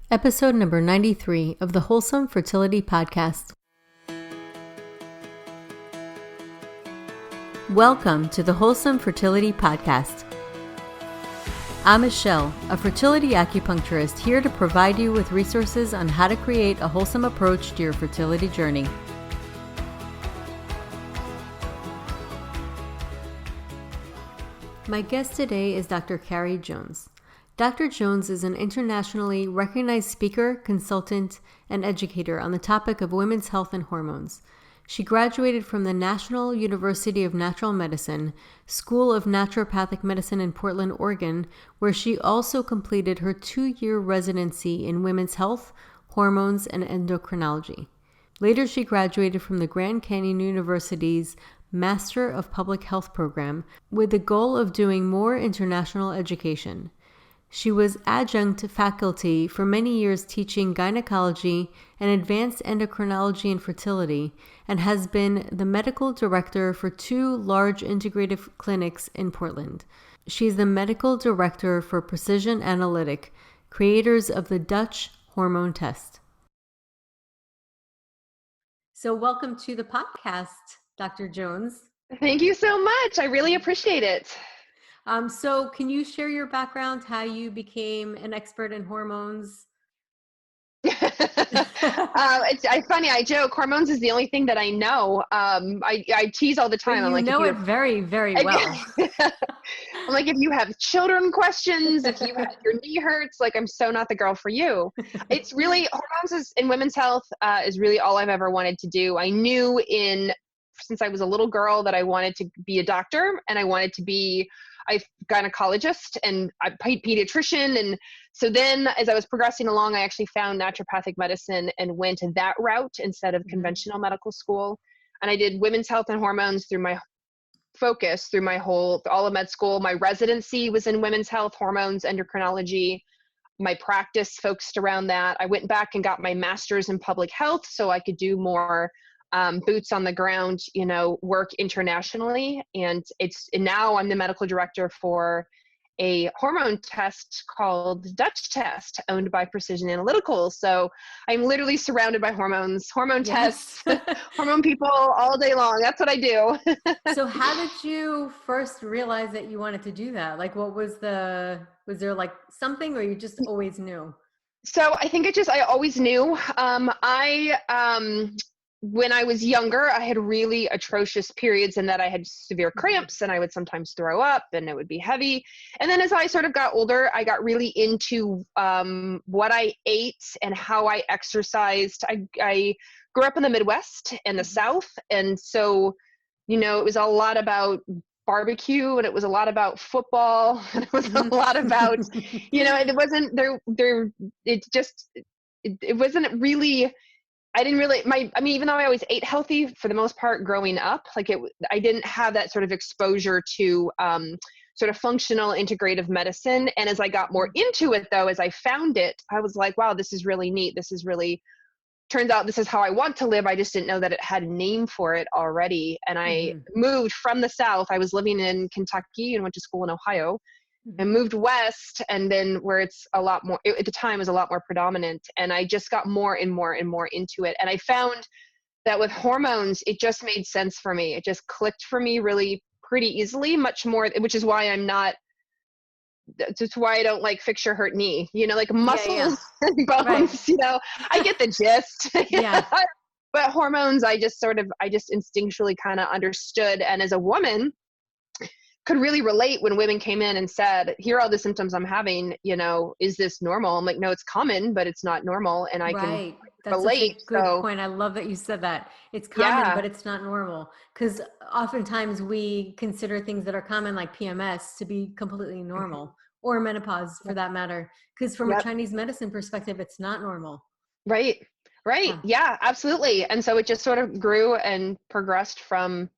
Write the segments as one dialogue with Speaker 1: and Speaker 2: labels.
Speaker 1: Episode number 93 of the Wholesome Fertility Podcast. Welcome to the Wholesome Fertility Podcast. I'm Michelle, a fertility acupuncturist here to provide you with resources on how to create a wholesome approach to your fertility journey. My guest today is Dr. Carrie Jones. Dr. Jones is an internationally recognized speaker, consultant, and educator on the topic of women's health and hormones. She graduated from the National University of Natural Medicine, School of Naturopathic Medicine in Portland, Oregon, where she also completed her 2-year residency in women's health, hormones, and endocrinology. Later, she graduated from the Grand Canyon University's Master of Public Health program with the goal of doing more international education. She was adjunct faculty for many years teaching gynecology and advanced endocrinology and fertility, and has been the medical director for 2 large integrative clinics in Portland. She is the medical director for Precision Analytical, creators of the Dutch hormone test. So welcome to the podcast, Dr. Jones.
Speaker 2: Thank you so much. I really appreciate it.
Speaker 1: So can you share your background, how you became an expert in hormones?
Speaker 2: It's funny. I joke. Hormones is the only thing that I know. I tease all the time.
Speaker 1: But
Speaker 2: I'm like,
Speaker 1: know it very, very well.
Speaker 2: I'm like, if you have children questions, if your knee hurts, like, I'm so not the girl for you. It's really, hormones in women's health is really all I've ever wanted to do. I knew since I was a little girl that I wanted to be a doctor, and I wanted to be a gynecologist and a pediatrician. And so then as I was progressing along, I actually found naturopathic medicine and went that route instead of conventional medical school. And I did women's health and hormones through my focus, through all of med school. My residency was in women's health, hormones, endocrinology. My practice focused around that. I went back and got my master's in public health so I could do more boots on the ground, work internationally. And now I'm the medical director for a hormone test called the Dutch test, owned by Precision Analytical. So I'm literally surrounded by hormones, hormone tests, hormone people all day long. That's what I do.
Speaker 1: So how did you first realize that you wanted to do that? Like, was there like something, or you just always knew?
Speaker 2: So I think I always knew. When I was younger, I had really atrocious periods in that I had severe cramps and I would sometimes throw up and it would be heavy. And then as I sort of got older, I got really into what I ate and how I exercised. I grew up in the Midwest and the South. And so, it was a lot about barbecue, and it was a lot about football, and it was a lot about, it wasn't there. It wasn't really, I didn't really, even though I always ate healthy for the most part growing up, I didn't have that sort of exposure to sort of functional integrative medicine. And as I got more into it, though, as I found it, I was like, wow, this is really neat. Turns out this is how I want to live. I just didn't know that it had a name for it already. And I moved from the South. I was living in Kentucky and went to school in Ohio. And moved west, and then where it's a lot more, at the time was a lot more predominant. And I just got more and more and more into it. And I found that with hormones, it just made sense for me. It just clicked for me really pretty easily, much more, which is why that's why I don't like fix your hurt knee, like muscles and bones, right. I get the gist.
Speaker 1: Yeah.
Speaker 2: But hormones, I just instinctually kind of understood. And as a woman, could really relate when women came in and said, here are all the symptoms I'm having, is this normal? I'm like, no, it's common, but it's not normal. And I can relate.
Speaker 1: That's a good point. I love that you said that. It's common, but it's not normal. Because oftentimes we consider things that are common, like PMS, to be completely normal, or menopause for that matter. Because from a Chinese medicine perspective, it's not normal.
Speaker 2: Right. Huh. Yeah, absolutely. And so it just sort of grew and progressed from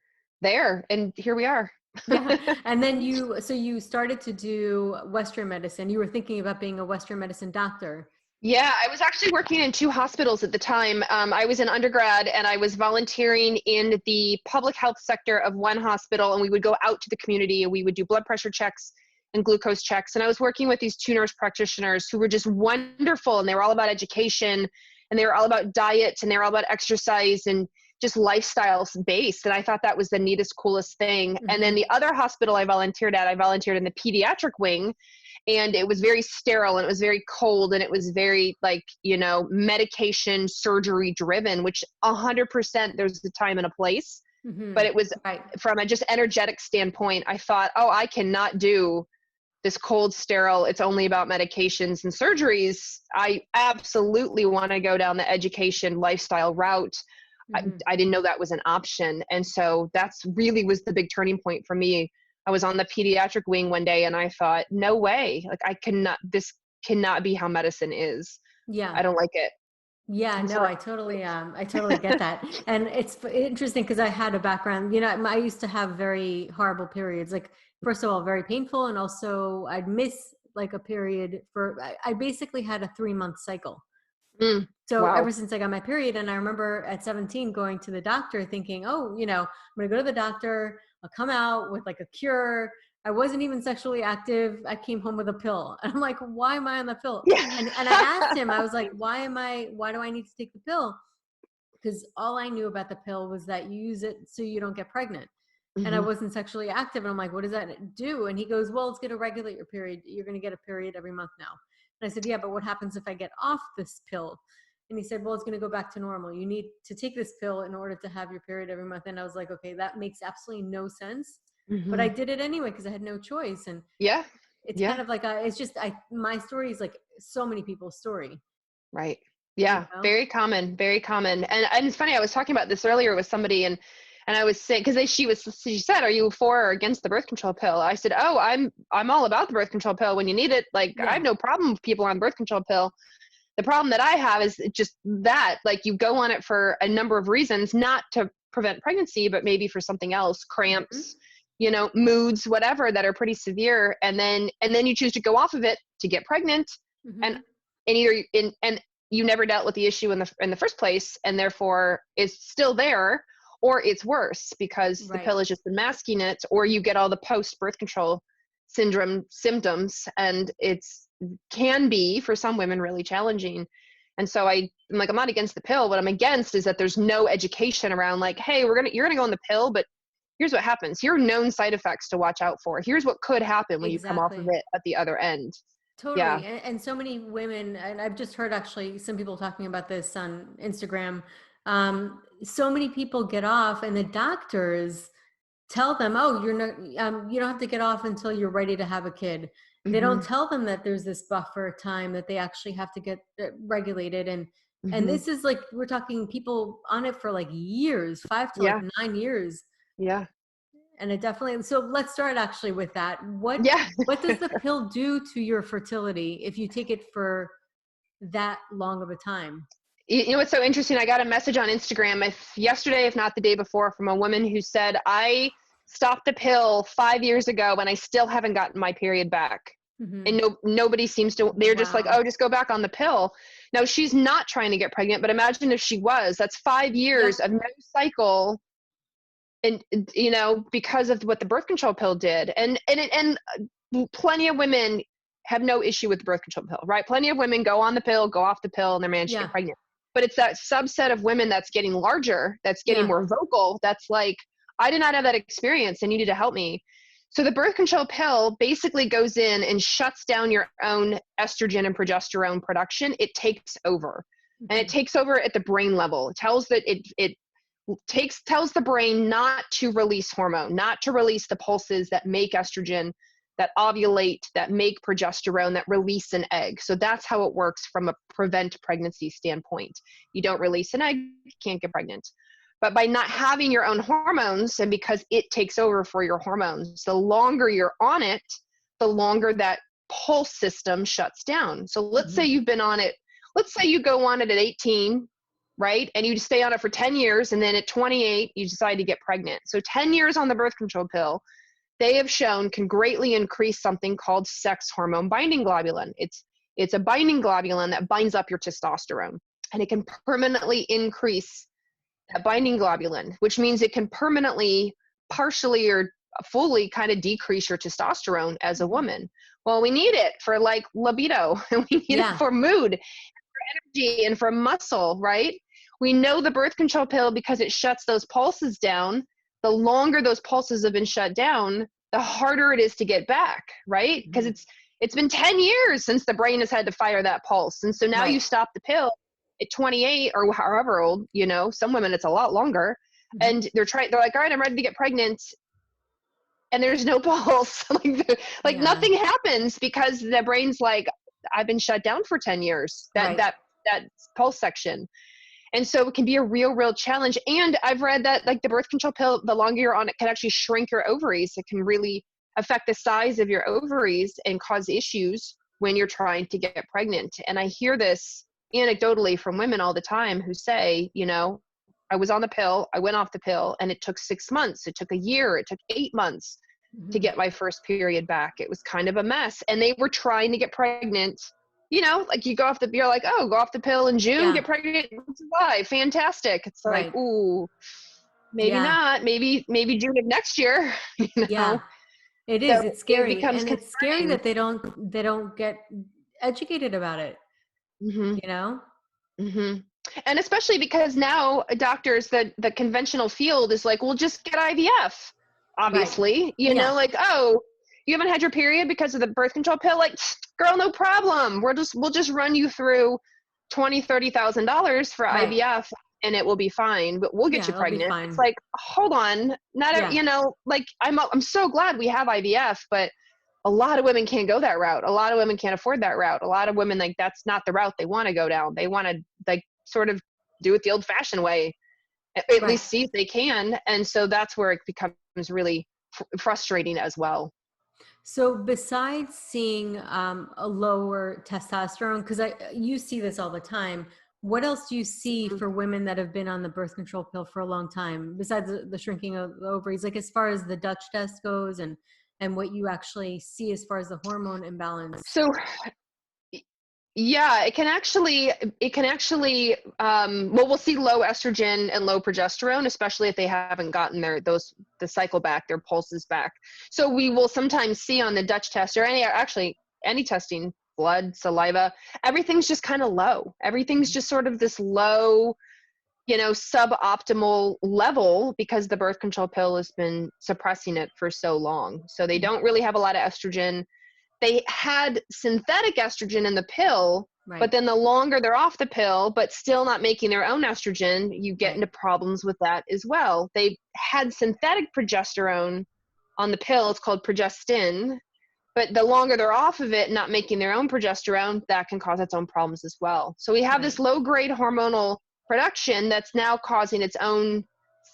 Speaker 2: there. And here we are.
Speaker 1: Yeah. And then you started to do Western medicine. You were thinking about being a Western medicine doctor.
Speaker 2: Yeah, I was actually working in 2 hospitals at the time. I was an undergrad and I was volunteering in the public health sector of one hospital, and we would go out to the community and we would do blood pressure checks and glucose checks. And I was working with these two nurse practitioners who were just wonderful. And they were all about education, and they were all about diet, and they were all about exercise and just lifestyle based. And I thought that was the neatest, coolest thing.
Speaker 1: Mm-hmm.
Speaker 2: And then the other hospital I volunteered in the pediatric wing, and it was very sterile, and it was very cold, and it was very like, you know, medication surgery driven, which 100% there's a time and a place.
Speaker 1: Mm-hmm.
Speaker 2: But it was from a just energetic standpoint, I thought, oh, I cannot do this cold, sterile, it's only about medications and surgeries. I absolutely want to go down the education lifestyle route.
Speaker 1: Mm-hmm.
Speaker 2: I didn't know that was an option. And so that's really was the big turning point for me. I was on the pediatric wing one day and I thought, no way, like this cannot be how medicine is.
Speaker 1: Yeah.
Speaker 2: I don't like it.
Speaker 1: Yeah, no, I totally get that. And it's interesting because I had a background, you know, I used to have very horrible periods, like, first of all, very painful. And also I'd miss like a period I basically had a 3-month cycle. So
Speaker 2: wow.
Speaker 1: Ever since I got my period, and I remember at 17 going to the doctor thinking, oh, you know, I'm going to go to the doctor, I'll come out with like a cure. I wasn't even sexually active. I came home with a pill. And I'm like, why am I on the pill?
Speaker 2: Yeah.
Speaker 1: And I asked him, I was like, why do I need to take the pill? Because all I knew about the pill was that you use it so you don't get pregnant. Mm-hmm. And I wasn't sexually active. And I'm like, what does that do? And he goes, well, it's going to regulate your period. You're going to get a period every month now. And I said, yeah, but what happens if I get off this pill? And he said, well, it's going to go back to normal. You need to take this pill in order to have your period every month. And I was like, okay, that makes absolutely no sense. Mm-hmm. But I did it anyway because I had no choice. And it's kind of like, my story is like so many people's story.
Speaker 2: Right. Yeah. You know? Very common, very common. And it's funny, I was talking about this earlier with somebody and I was saying, because she said, are you for or against the birth control pill? I said, oh, I'm all about the birth control pill when you need it. Like, I have no problem with people on the birth control pill. The problem that I have is just that, like, you go on it for a number of reasons, not to prevent pregnancy, but maybe for something else, cramps, you know, moods, whatever, that are pretty severe. And then you choose to go off of it to get pregnant. And you never dealt with the issue in the first place. And therefore it's still there, or it's worse because the pill is just masking it, or you get all the post birth control syndrome symptoms, and can be for some women really challenging. And so I'm like, I'm not against the pill. What I'm against is that there's no education around like, hey, you're gonna go on the pill, but here's what happens. Here are known side effects to watch out for. Here's what could happen when you come off of it at the other end.
Speaker 1: Totally. Yeah. And so many women, and I've just heard actually some people talking about this on Instagram. So many people get off and the doctors tell them, oh, you're not, you don't have to get off until you're ready to have a kid. They don't tell them that there's this buffer time that they actually have to get regulated. And this is like, we're talking people on it for like years, 5 to like 9 years.
Speaker 2: Yeah.
Speaker 1: And it definitely, so let's start actually with that. What does the pill do to your fertility if you take it for that long of a time?
Speaker 2: You know what's so interesting? I got a message on Instagram yesterday, if not the day before, from a woman who said, I stopped the pill 5 years ago and I still haven't gotten my period back. And nobody seems to, they're just like, oh, just go back on the pill. Now she's not trying to get pregnant, but imagine if she was. That's 5 years of no cycle. And, you know, because of what the birth control pill did. And plenty of women have no issue with the birth control pill, right? Plenty of women go on the pill, go off the pill, and they're managed to get pregnant. But it's that subset of women that's getting larger, that's getting more vocal, that's like, I did not have that experience and you need to help me. So the birth control pill basically goes in and shuts down your own estrogen and progesterone production. It takes over. And it takes over at the brain level. It tells that it tells the brain not to release hormone, not to release the pulses that make estrogen, that ovulate, that make progesterone, that release an egg. So that's how it works from a prevent pregnancy standpoint. You don't release an egg, you can't get pregnant. But by not having your own hormones, and because it takes over for your hormones, the longer you're on it, the longer that pulse system shuts down. So let's say you've been on it, let's say you go on it at 18, right? And you stay on it for 10 years, and then at 28, you decide to get pregnant. So 10 years on the birth control pill, they have shown can greatly increase something called sex hormone binding globulin. It's a binding globulin that binds up your testosterone, and it can permanently increase that binding globulin, which means it can permanently, partially or fully kind of decrease your testosterone as a woman. Well, we need it for like libido, and we need it for mood, for energy, and for muscle, right? We know the birth control pill, because it shuts those pulses down. The longer those pulses have been shut down, the harder it is to get back, right? Because it's been 10 years since the brain has had to fire that pulse. And so now you stop the pill at 28 or however old, you know, some women it's a lot longer, and they're like, all right, I'm ready to get pregnant. And there's no pulse. Nothing happens, because the brain's like, I've been shut down for 10 years, that pulse section. And so it can be a real challenge. And I've read that like the birth control pill, the longer you're on it, can actually shrink your ovaries. It can really affect the size of your ovaries and cause issues when you're trying to get pregnant. And I hear this anecdotally from women all the time who say, you know, I was on the pill, I went off the pill, and it took 6 months, it took a year, it took 8 months to get my first period back. It was kind of a mess. And they were trying to get pregnant. You know, like you're like, oh, go off the pill in June, get pregnant in July. Fantastic. It's like, ooh, maybe not. Maybe June of next year. You know?
Speaker 1: Yeah, it is.
Speaker 2: So
Speaker 1: it's scary.
Speaker 2: And
Speaker 1: it's scary that they don't get educated about it, you know?
Speaker 2: And especially because now doctors, the conventional field is like, well, just get IVF, obviously, you know, like, oh, you haven't had your period because of the birth control pill? Like, girl, no problem. We'll just run you through $20,000-$30,000 for IVF, and it will be fine, but we'll get you pregnant. It's like, hold on, you know, like I'm so glad we have IVF, but a lot of women can't go that route. A lot of women can't afford that route. A lot of women, like, that's not the route they want to go down. They want to like sort of do it the old fashioned way, at least see if they can. And so that's where it becomes really frustrating as well.
Speaker 1: So besides seeing a lower testosterone, because you see this all the time, what else do you see for women that have been on the birth control pill for a long time, besides the shrinking of the ovaries, like as far as the Dutch test goes, and what you actually see as far as the hormone imbalance?
Speaker 2: So yeah, it can actually, well, we'll see low estrogen and low progesterone, especially if they haven't gotten the cycle back, their pulses back. So we will sometimes see on the Dutch test, or any testing, blood, saliva, everything's just kind of low. Everything's just sort of this low, you know, suboptimal level, because the birth control pill has been suppressing it for so long. So they don't really have a lot of estrogen. They had synthetic estrogen in the pill, but then the longer they're off the pill, but still not making their own estrogen, you get into problems with that as well. They had synthetic progesterone on the pill. It's called progestin. But the longer they're off of it, not making their own progesterone, that can cause its own problems as well. So we have this low-grade hormonal production that's now causing its own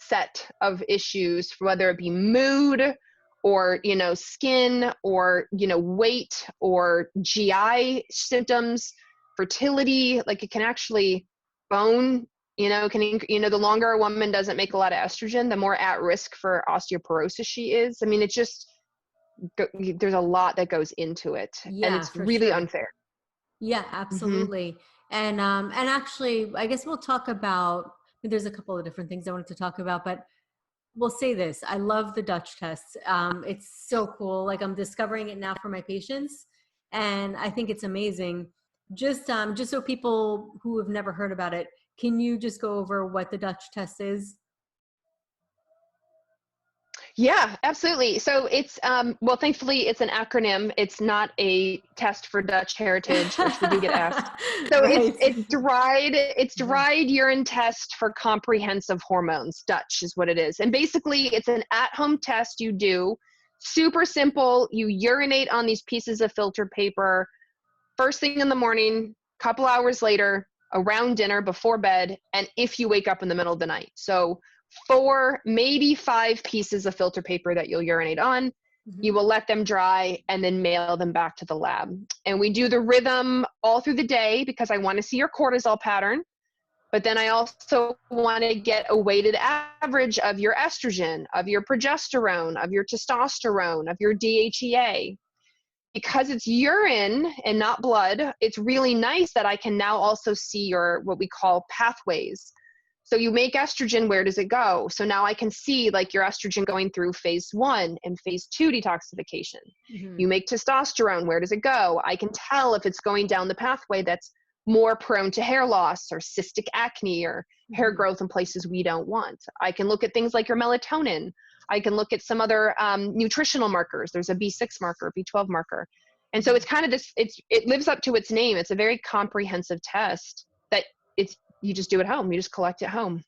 Speaker 2: set of issues, whether it be mood, or, you know, skin, or, you know, weight, or GI symptoms, fertility. Like, it can actually bone, you know, the longer a woman doesn't make a lot of estrogen, the more at risk for osteoporosis she is. I mean, it just, there's a lot that goes into it, and it's really unfair.
Speaker 1: Yeah, absolutely. And actually, I guess we'll talk about, there's a couple of different things I wanted to talk about, but we'll say this. I love the Dutch test. It's so cool. Like, I'm discovering it now for my patients, and I think it's amazing. Just so people who have never heard about it, can you just go over what the Dutch test is?
Speaker 2: Yeah, absolutely. So it's, well, thankfully it's an acronym. It's not a test for Dutch heritage, which we do get asked. So it's dried urine test for comprehensive hormones. Dutch is what it is. And basically it's an at-home test you do. Super simple. You urinate on these pieces of filter paper first thing in the morning, couple hours later, around dinner, before bed, and if you wake up in the middle of the night. So 4, maybe 5 pieces of filter paper that you'll urinate on. You will let them dry and then mail them back to the lab. And we do the rhythm all through the day, because I want to see your cortisol pattern. But then I also want to get a weighted average of your estrogen, of your progesterone, of your testosterone, of your DHEA. Because it's urine and not blood, it's really nice that I can now also see your, what we call pathways. So you make estrogen, where does it go? So now I can see like your estrogen going through phase 1 and phase 2 detoxification.
Speaker 1: Mm-hmm.
Speaker 2: You make testosterone, where does it go? I can tell if it's going down the pathway that's more prone to hair loss or cystic acne or hair growth in places we don't want. I can look at things like your melatonin. I can look at some other nutritional markers. There's a B6 marker, B12 marker. And so it's kind of this, it lives up to its name. It's a very comprehensive test that you just do at home. You just collect at home.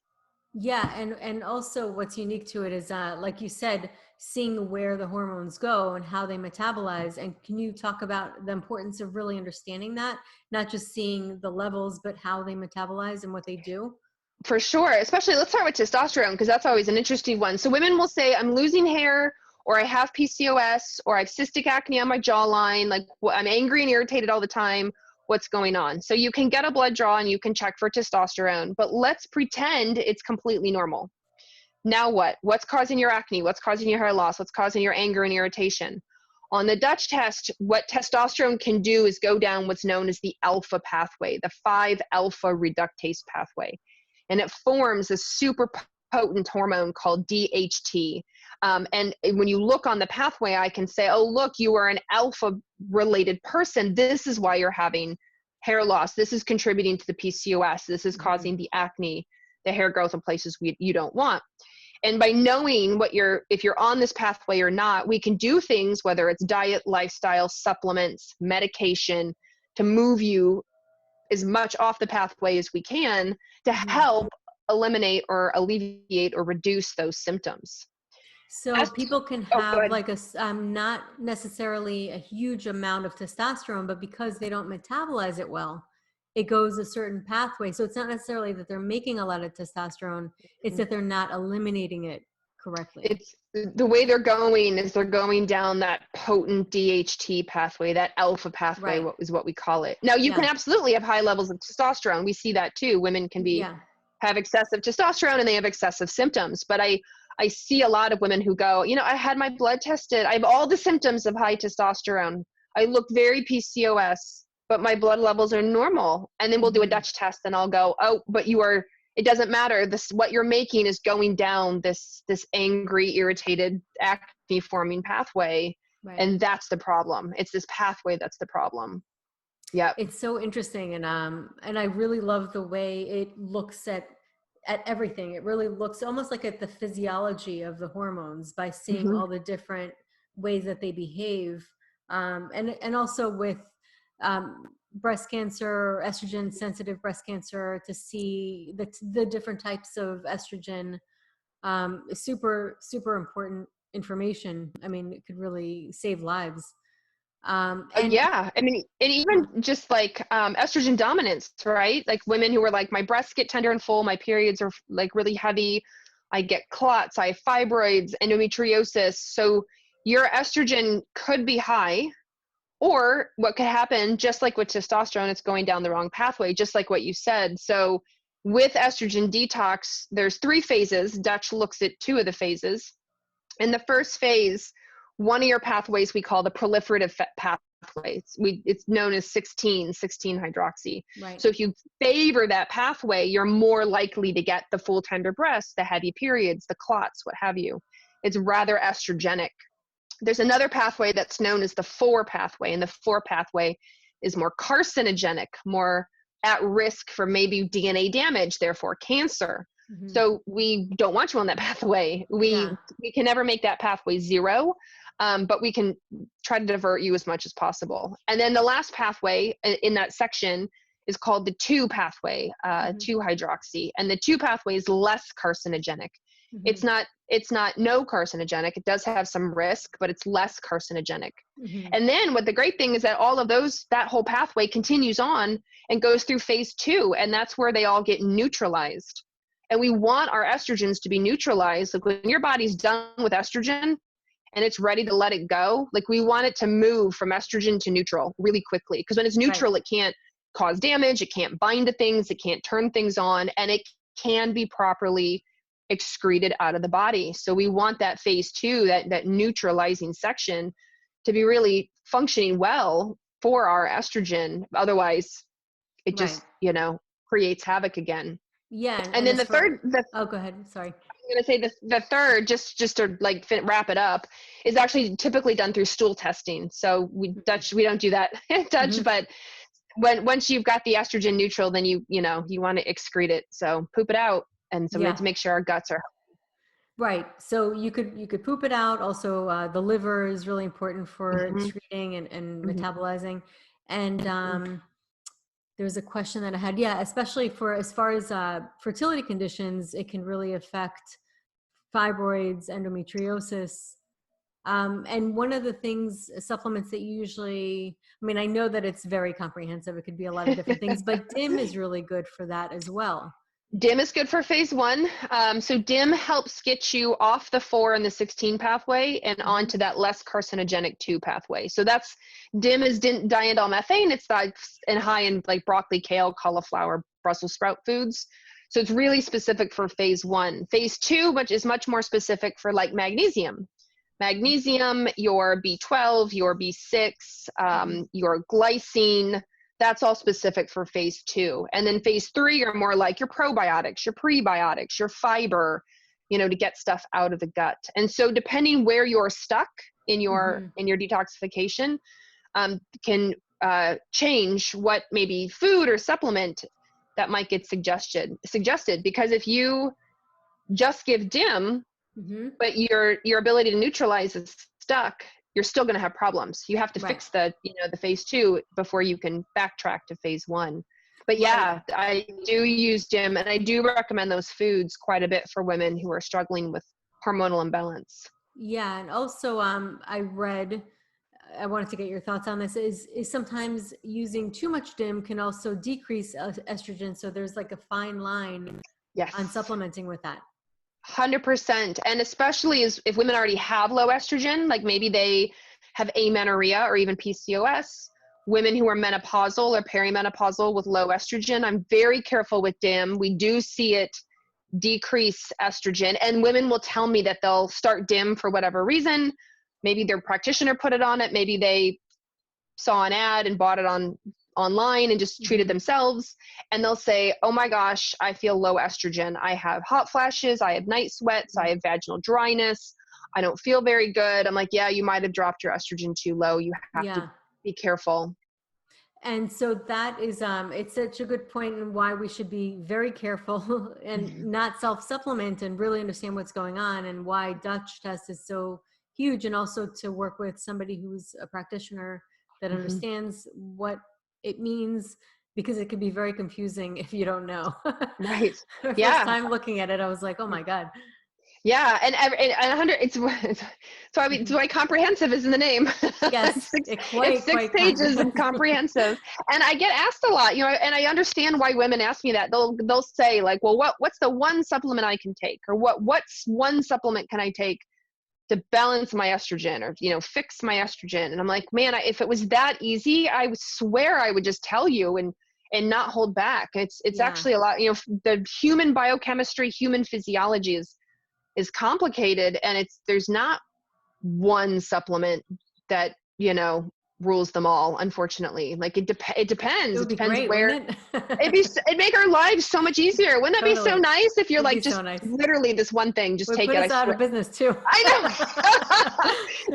Speaker 1: Yeah, and also what's unique to it is, like you said, seeing where the hormones go and how they metabolize. And can you talk about the importance of really understanding that, not just seeing the levels, but how they metabolize and what they do?
Speaker 2: For sure. Especially, let's start with testosterone, because that's always an interesting one. So women will say, I'm losing hair, or I have PCOS, or I have cystic acne on my jawline. Like, I'm angry and irritated all the time. What's going on? So you can get a blood draw and you can check for testosterone, but let's pretend it's completely normal. Now what? What's causing your acne? What's causing your hair loss? What's causing your anger and irritation? On the Dutch test, what testosterone can do is go down what's known as the alpha pathway, the 5-alpha reductase pathway. And it forms a super potent hormone called DHT. And when you look on the pathway, I can say, oh, look, you are an alpha related person. This is why you're having hair loss. This is contributing to the PCOS. This is causing the acne, the hair growth in places you don't want. And by knowing if you're on this pathway or not, we can do things, whether it's diet, lifestyle, supplements, medication, to move you as much off the pathway as we can to help eliminate or alleviate or reduce those symptoms.
Speaker 1: So people can have like not necessarily a huge amount of testosterone, but because they don't metabolize it well, it goes a certain pathway. So it's not necessarily that they're making a lot of testosterone, it's that they're not eliminating it correctly.
Speaker 2: It's the way they're going down that potent DHT pathway, that alpha pathway, is what we call it. Now you can absolutely have high levels of testosterone. We see that too. Women can have excessive testosterone and they have excessive symptoms. But I see a lot of women who go, I had my blood tested. I have all the symptoms of high testosterone. I look very PCOS, but my blood levels are normal. And then we'll do a Dutch test and I'll go, oh, but it doesn't matter. What you're making is going down this angry, irritated, acne forming pathway. Right. And that's the problem. It's this pathway that's the problem. Yeah.
Speaker 1: It's so interesting. And I really love the way it looks at everything. It really looks almost like at the physiology of the hormones by seeing all the different ways that they behave. And also with breast cancer, estrogen sensitive breast cancer, to see the different types of estrogen, super, super important information. I mean, it could really save lives.
Speaker 2: I mean, and even just like estrogen dominance, right? Like women who are like, my breasts get tender and full, my periods are like really heavy, I get clots, I have fibroids, endometriosis. So your estrogen could be high, or what could happen, just like with testosterone, it's going down the wrong pathway, just like what you said. So with estrogen detox, there's 3 phases. Dutch looks at 2 of the phases. In the first phase, one of your pathways we call the proliferative pathway. It's known as 16-hydroxy. Right. So if you favor that pathway, you're more likely to get the full tender breasts, the heavy periods, the clots, what have you. It's rather estrogenic. There's another pathway that's known as the 4 pathway, and the 4 pathway is more carcinogenic, more at risk for maybe DNA damage, therefore cancer. So we don't want you on that pathway. We can never make that pathway 0, but we can try to divert you as much as possible. And then the last pathway in that section is called the 2 pathway, 2-hydroxy. And the 2 pathway is less carcinogenic. It's not no carcinogenic. It does have some risk, but it's less carcinogenic. And then what the great thing is that all of that whole pathway continues on and goes through phase 2. And that's where they all get neutralized. And we want our estrogens to be neutralized. Like when your body's done with estrogen and it's ready to let it go, like we want it to move from estrogen to neutral really quickly. Because when it's neutral, it can't cause damage. It can't bind to things. It can't turn things on. And it can be properly excreted out of the body. So we want that phase 2, that neutralizing section, to be really functioning well for our estrogen. Otherwise, it just, creates havoc again.
Speaker 1: Yeah.
Speaker 2: And
Speaker 1: And
Speaker 2: then
Speaker 1: as
Speaker 2: the
Speaker 1: for,
Speaker 2: third, the
Speaker 1: oh, go ahead. Sorry.
Speaker 2: I'm going to say the third, just to like wrap it up, is actually typically done through stool testing. So we don't do that in Dutch,
Speaker 1: Mm-hmm.
Speaker 2: but once you've got the estrogen neutral, then you want to excrete it. So poop it out. And so we have
Speaker 1: Yeah.
Speaker 2: to make sure our guts are.
Speaker 1: Right. So you could poop it out. Also, the liver is really important for
Speaker 2: Mhm,
Speaker 1: excreting and
Speaker 2: mhm,
Speaker 1: metabolizing. And
Speaker 2: mhm.
Speaker 1: there was a question that I had. Yeah, especially for as far as fertility conditions, it can really affect fibroids, endometriosis. And one of the things, supplements that you usually, I mean, I know that it's very comprehensive. It could be a lot of different things, but DIM is really good for that as well.
Speaker 2: DIM is good for phase one. So DIM helps get you off the 4 and the 16 pathway and
Speaker 1: Hmm.
Speaker 2: onto that less carcinogenic 2 pathway. So that's DIM is diindol methane. It's that and high in like broccoli, kale, cauliflower, Brussels sprout foods. So it's really specific for phase one. Phase two, which is much more specific for like magnesium. Magnesium, your B12, your B6,
Speaker 1: Hmm.
Speaker 2: your glycine, that's all specific for phase two. And then phase three are more like your probiotics, your prebiotics, your fiber, to get stuff out of the gut. And so depending where you're stuck in your
Speaker 1: Hmm.
Speaker 2: detoxification, can change what maybe food or supplement that might get suggested. Because if you just give DIM,
Speaker 1: Hmm.
Speaker 2: but your ability to neutralize is stuck, you're still going to have problems. You have to
Speaker 1: Right.
Speaker 2: fix the phase two before you can backtrack to phase one. But
Speaker 1: Right.
Speaker 2: yeah, I do use DIM, and I do recommend those foods quite a bit for women who are struggling with hormonal imbalance.
Speaker 1: Yeah, and also I read, I wanted to get your thoughts on this, is sometimes using too much DIM can also decrease estrogen, so there's like a fine line on
Speaker 2: Yes,
Speaker 1: supplementing with that.
Speaker 2: 100%. And especially if women already have low estrogen, like maybe they have amenorrhea or even PCOS, women who are menopausal or perimenopausal with low estrogen, I'm very careful with DIM. We do see it decrease estrogen, and women will tell me that they'll start DIM for whatever reason. Maybe their practitioner put it on it. Maybe they saw an ad and bought it online and just treated
Speaker 1: Hmm.
Speaker 2: themselves, and they'll say, oh my gosh, I feel low estrogen, I have hot flashes, I have night sweats, I have vaginal dryness, I don't feel very good. I'm like, yeah, you might have dropped your estrogen too low. You have to
Speaker 1: Yeah.
Speaker 2: be careful.
Speaker 1: And so that is, it's such a good point in why we should be very careful and not self-supplement and really understand what's going on, and why Dutch test is so huge, and also to work with somebody who's a practitioner that
Speaker 2: Mhm.
Speaker 1: understands what it means, because it can be very confusing if you don't know.
Speaker 2: Right.
Speaker 1: The first
Speaker 2: Yeah.
Speaker 1: time looking at it, I was like, oh my God.
Speaker 2: Yeah, and 100. It's why comprehensive is in the name.
Speaker 1: Yes,
Speaker 2: it's six.
Speaker 1: it
Speaker 2: It's
Speaker 1: quite,
Speaker 2: six
Speaker 1: quite
Speaker 2: pages and
Speaker 1: comprehensive.
Speaker 2: comprehensive. And I get asked a lot, and I understand why women ask me that. They'll say like, well, what's the one supplement I can take, or what's one supplement can I take to balance my estrogen, or fix my estrogen? And I'm like, man, if it was that easy, I would swear I would just tell you and not hold back. It's
Speaker 1: Yeah.
Speaker 2: actually a lot. The human biochemistry, human physiology is complicated, and there's not one supplement that rules them all, unfortunately. Like it
Speaker 1: It
Speaker 2: depends.
Speaker 1: would
Speaker 2: It
Speaker 1: be
Speaker 2: depends
Speaker 1: great,
Speaker 2: where.
Speaker 1: wouldn't
Speaker 2: it'd
Speaker 1: it?
Speaker 2: be it'd make our lives so much easier. Wouldn't that be so
Speaker 1: Totally.
Speaker 2: nice if you're
Speaker 1: It'd
Speaker 2: like,
Speaker 1: be
Speaker 2: just
Speaker 1: so nice.
Speaker 2: literally this one thing, just
Speaker 1: Would
Speaker 2: take
Speaker 1: put
Speaker 2: it, I
Speaker 1: us out
Speaker 2: swear.
Speaker 1: of business too.
Speaker 2: I know.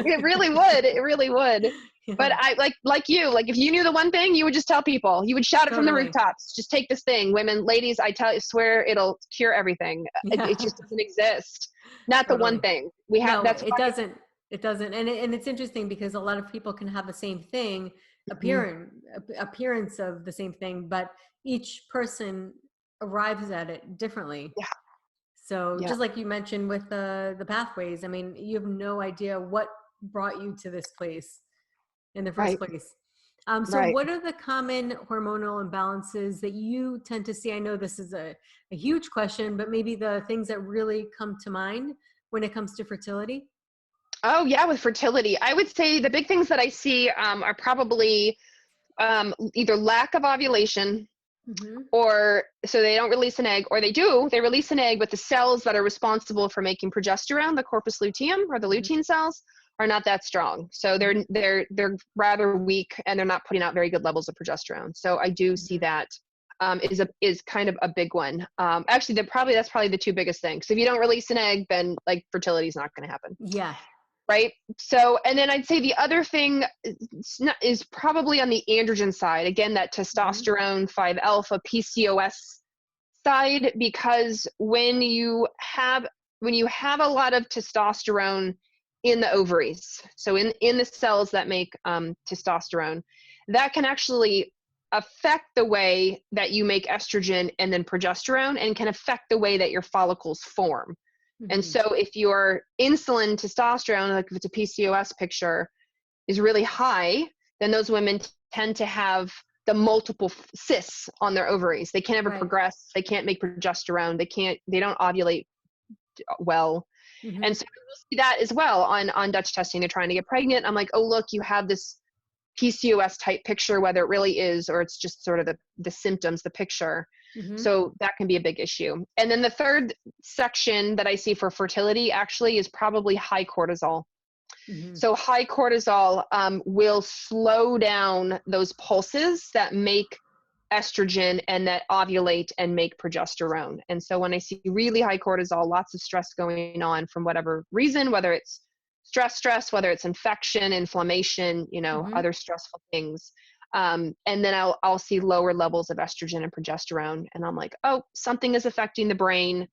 Speaker 2: It really would. But
Speaker 1: Yeah,
Speaker 2: I like you, like if you knew the one thing, you would just tell people. You would shout it from the
Speaker 1: totally.
Speaker 2: rooftops. Just take this thing. Women, ladies, I swear it'll cure everything. It
Speaker 1: Yeah,
Speaker 2: just doesn't exist. Not the one
Speaker 1: totally.
Speaker 2: thing. We have
Speaker 1: No,
Speaker 2: that's
Speaker 1: it
Speaker 2: why.
Speaker 1: doesn't. It doesn't. And it's interesting because a lot of people can have the same thing,
Speaker 2: Mhm.
Speaker 1: appearance of the same thing, but each person arrives at it differently.
Speaker 2: Yeah.
Speaker 1: So
Speaker 2: Yeah.
Speaker 1: just like you mentioned with the pathways, I mean, you have no idea what brought you to this place in the first
Speaker 2: Right.
Speaker 1: place. So
Speaker 2: Right.
Speaker 1: what are the common hormonal imbalances that you tend to see? I know this is a huge question, but maybe the things that really come to mind when it comes to fertility?
Speaker 2: Oh yeah, with fertility, I would say the big things that I see are probably either lack of ovulation,
Speaker 1: Mm-hmm.
Speaker 2: or so they don't release an egg, or they release an egg, but the cells that are responsible for making progesterone, the corpus luteum or the
Speaker 1: Mm-hmm.
Speaker 2: lutein cells, are not that strong. So they're rather weak, and they're not putting out very good levels of progesterone. So I do see
Speaker 1: Mm-hmm.
Speaker 2: that. is kind of a big one. Actually, that's probably the two biggest things. So if you don't release an egg, then like fertility is not going to happen.
Speaker 1: Yeah.
Speaker 2: Right. So, and then I'd say the other thing is probably on the androgen side. Again, that testosterone, 5-alpha, PCOS side, because when you have a lot of testosterone in the ovaries, so in the cells that make testosterone, that can actually affect the way that you make estrogen and then progesterone, and can affect the way that your follicles form. And so if your insulin testosterone, like if it's a PCOS picture, is really high, then those women tend to have the multiple cysts on their ovaries. They can't ever progress. They can't make progesterone. They don't ovulate well. And so we'll see that as well on Dutch testing. They're trying to get pregnant. I'm like, oh, look, you have this PCOS type picture, whether it really is, or it's just sort of the symptoms, the picture. So that can be a big issue. And then the third section that I see for fertility actually is probably high cortisol. So high cortisol will slow down those pulses that make estrogen and that ovulate and make progesterone. And so when I see really high cortisol, lots of stress going on from whatever reason, whether it's stress, whether it's infection, inflammation, other stressful things. And then I'll see lower levels of estrogen and progesterone. And I'm like, oh, something is affecting the brain.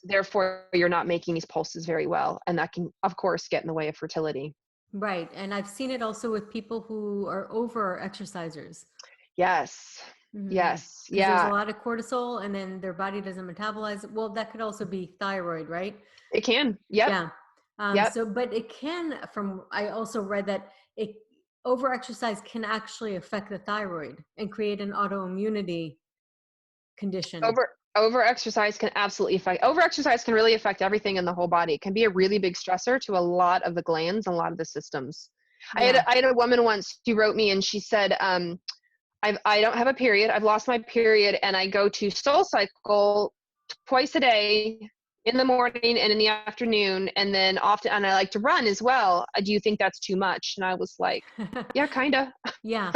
Speaker 2: Therefore, you're not making these pulses very well. And that can, of course, get in the way of fertility.
Speaker 1: Right. And I've seen it also with people who are over exercisers.
Speaker 2: Yes. Yes. Yeah.
Speaker 1: There's a lot of cortisol and then their body doesn't metabolize it. Well, that could also be thyroid, right?
Speaker 2: It can. Yep.
Speaker 1: Yeah. So, but it can, I also read that over exercise can actually affect the thyroid and create an autoimmunity condition.
Speaker 2: Over exercise can really affect everything in the whole body. It can be a really big stressor to a lot of the glands and a lot of the systems. Yeah. I had a woman once, she wrote me and she said, I don't have a period. I've lost my period and I go to SoulCycle twice a day, in the morning and in the afternoon, and then often, and I like to run as well. Do you think that's too much? And I was like, yeah, kind of.
Speaker 1: Yeah.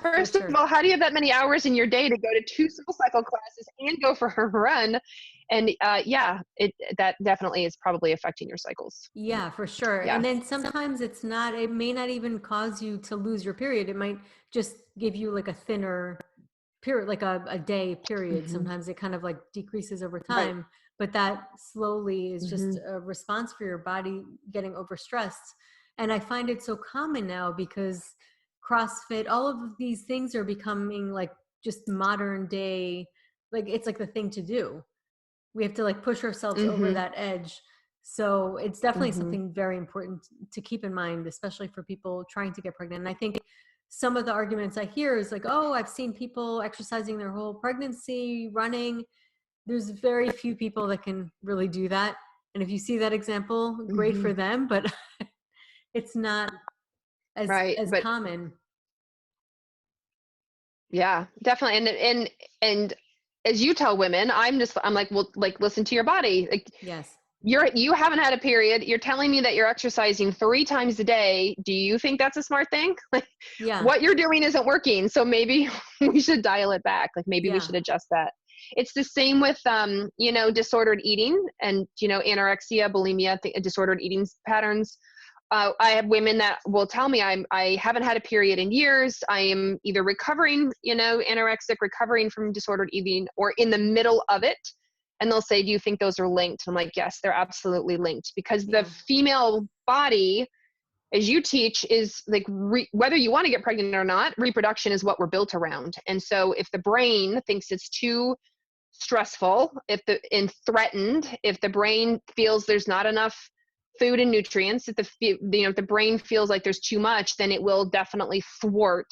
Speaker 2: First of all, how do you have that many hours in your day to go to 2 SoulCycle classes and go for a run? And that definitely is probably affecting your cycles.
Speaker 1: Yeah, for sure. Yeah. And then sometimes it may not even cause you to lose your period. It might just give you like a thinner period, like a day period. Sometimes it kind of like decreases over time. Right. But that slowly is just a response for your body getting overstressed. And I find it so common now because CrossFit, all of these things are becoming like just modern day, like it's like the thing to do. We have to like push ourselves over that edge. So it's definitely something very important to keep in mind, especially for people trying to get pregnant. And I think some of the arguments I hear is like, oh, I've seen people exercising their whole pregnancy, running. There's very few people that can really do that. And if you see that example, great for them, but it's not as common.
Speaker 2: Yeah, definitely. And as you tell women, I'm like, well, like, listen to your body. Like,
Speaker 1: yes,
Speaker 2: you haven't had a period. You're telling me that you're exercising 3 times a day. Do you think that's a smart thing? Like, what you're doing isn't working. So maybe we should dial it back. Like maybe we should adjust that. It's the same with, disordered eating and, anorexia, bulimia, disordered eating patterns. I have women that will tell me I haven't had a period in years. I am either recovering, anorexic, recovering from disordered eating, or in the middle of it. And they'll say, do you think those are linked? I'm like, yes, they're absolutely linked, because the female body, as you teach, is like, whether you want to get pregnant or not, reproduction is what we're built around. And so if the brain thinks it's too stressful, and threatened, if the brain feels there's not enough food and nutrients, if the brain feels like there's too much, then it will definitely thwart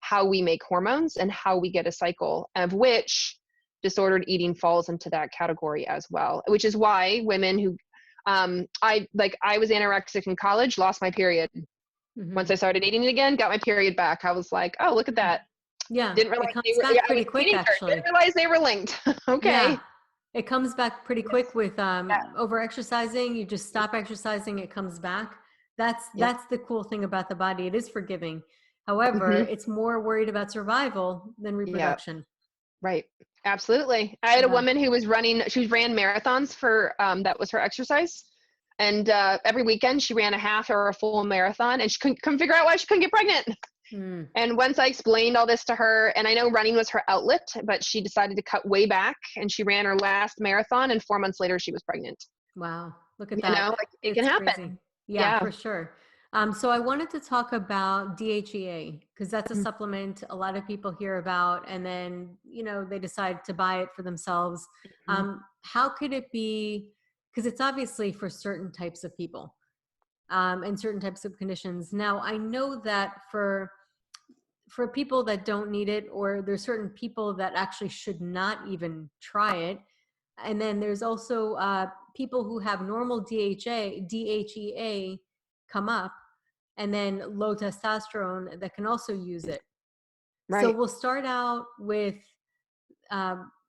Speaker 2: how we make hormones and how we get a cycle, of which disordered eating falls into that category as well. Which is why women who, I was anorexic in college, lost my period. Once I started eating it again, got my period back. I was like, oh, look at that.
Speaker 1: Yeah.
Speaker 2: Didn't realize
Speaker 1: pretty quick, actually.
Speaker 2: Didn't realize they were linked. Okay.
Speaker 1: Yeah. It comes back pretty quick with over exercising. You just stop exercising, it comes back. That's the cool thing about the body. It is forgiving. However, it's more worried about survival than reproduction.
Speaker 2: Right. Absolutely. I had a
Speaker 1: Yeah.
Speaker 2: woman who was she ran marathons for, that was her exercise. And every weekend she ran a half or a full marathon, and she couldn't figure out why she couldn't get pregnant.
Speaker 1: Mm.
Speaker 2: And once I explained all this to her, and I know running was her outlet, but she decided to cut way back, and she ran her last marathon, and 4 months later she was pregnant.
Speaker 1: Wow. Look at
Speaker 2: You
Speaker 1: that.
Speaker 2: know, like it can
Speaker 1: It's crazy.
Speaker 2: happen.
Speaker 1: Yeah,
Speaker 2: Yeah.
Speaker 1: for sure. So I wanted to talk about DHEA because that's a
Speaker 2: Mhm.
Speaker 1: supplement a lot of people hear about, and then, they decide to buy it for themselves. How could it be? Because it's obviously for certain types of people, and certain types of conditions. Now, I know that for people that don't need it, or there's certain people that actually should not even try it. And then there's also people who have normal DHEA come up, and then low testosterone that can also use it. So
Speaker 2: Right.
Speaker 1: we'll start out with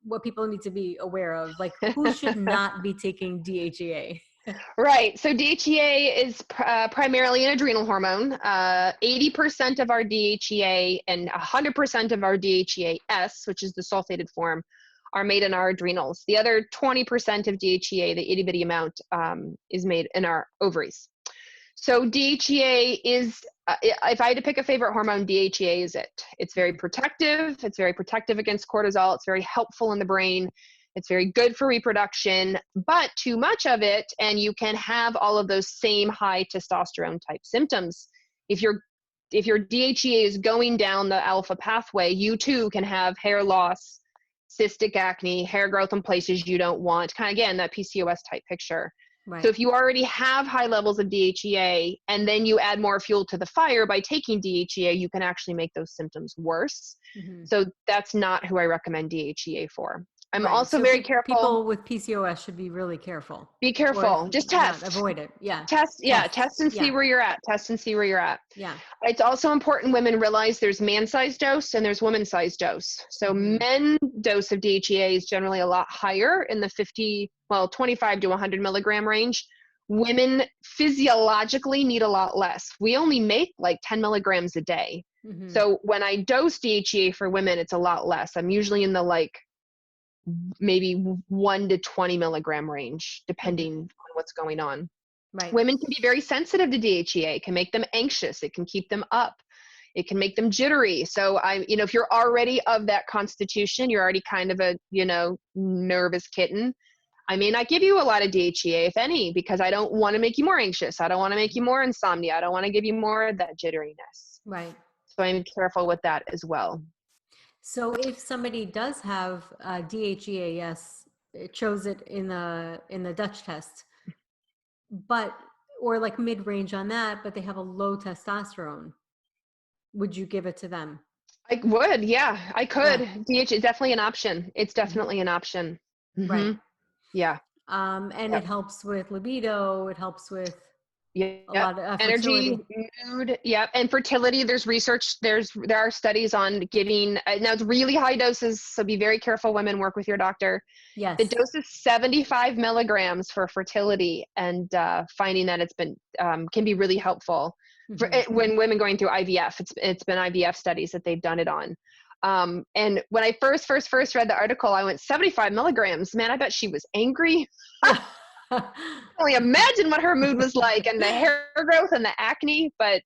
Speaker 1: what people need to be aware of, like who should not be taking DHEA.
Speaker 2: Right. So DHEA is primarily an adrenal hormone. 80% of our DHEA and 100% of our DHEA-S, which is the sulfated form, are made in our adrenals. The other 20% of DHEA, the itty bitty amount, is made in our ovaries. So DHEA is, if I had to pick a favorite hormone, DHEA is it. It's very protective. It's very protective against cortisol. It's very helpful in the brain. It's very good for reproduction, but too much of it, and you can have all of those same high testosterone type symptoms. If your DHEA is going down the alpha pathway, you too can have hair loss, cystic acne, hair growth in places you don't want, kind of again, that PCOS type picture.
Speaker 1: Right.
Speaker 2: So if you already have high levels of DHEA and then you add more fuel to the fire by taking DHEA, you can actually make those symptoms worse. So that's not who I recommend DHEA for. I'm
Speaker 1: Right.
Speaker 2: also
Speaker 1: So
Speaker 2: very careful.
Speaker 1: People with PCOS should be really careful.
Speaker 2: Be careful.
Speaker 1: Or
Speaker 2: just
Speaker 1: not,
Speaker 2: test.
Speaker 1: avoid it. Yeah.
Speaker 2: Test and see where you're at. Test and see where you're at.
Speaker 1: Yeah.
Speaker 2: It's also important women realize there's man-sized dose and there's woman-sized dose. So men dose of DHEA is generally a lot higher in the 25 to 100 milligram range. Women physiologically need a lot less. We only make like 10 milligrams a day. So when I dose DHEA for women, it's a lot less. I'm usually in the maybe 1 to 20 milligram range, depending on what's going on.
Speaker 1: Right.
Speaker 2: Women can be very sensitive to DHEA. It can make them anxious. It can keep them up. It can make them jittery. So if you're already of that constitution, you're already kind of a, nervous kitten, I may not give you a lot of DHEA, if any, because I don't want to make you more anxious. I don't want to make you more insomnia. I don't want to give you more of that jitteriness.
Speaker 1: Right.
Speaker 2: So I'm careful with that as well.
Speaker 1: So if somebody does have DHEAS, it shows it in the Dutch test, or like mid-range on that, but they have a low testosterone, would you give it to them?
Speaker 2: I would, yeah, I could.
Speaker 1: Yeah.
Speaker 2: DHEA is definitely an option. It's definitely an option.
Speaker 1: Right.
Speaker 2: Yeah.
Speaker 1: And it helps with libido. It helps with a
Speaker 2: Yep.
Speaker 1: lot of
Speaker 2: Energy,
Speaker 1: fertility.
Speaker 2: mood. Yep. And fertility, there's research, there are studies on giving, now it's really high doses. So be very careful, women, work with your doctor.
Speaker 1: Yes.
Speaker 2: The dose is 75 milligrams for fertility, and finding that it's been, can be really helpful when women going through IVF. It's been IVF studies that they've done it on. And when I first read the article, I went 75 milligrams. Man, I bet she was angry. I only imagine what her mood was like, and the hair growth and the acne. But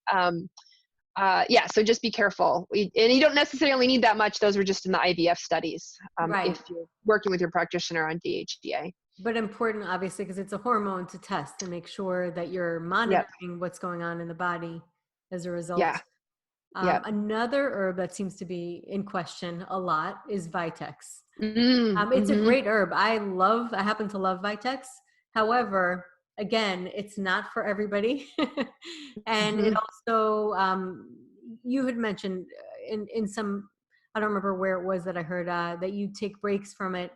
Speaker 2: yeah, so just be careful. And you don't necessarily need that much. Those were just in the IVF studies.
Speaker 1: Right.
Speaker 2: If you're working with your practitioner on DHEA.
Speaker 1: But important, obviously, because it's a hormone, to test and make sure that you're monitoring what's going on in the body as a result.
Speaker 2: Yeah.
Speaker 1: Another herb that seems to be in question a lot is Vitex. It's a great herb. I happen to love Vitex. However, again, it's not for everybody. And it also, you had mentioned in some, I don't remember where it was that I heard that you take breaks from it.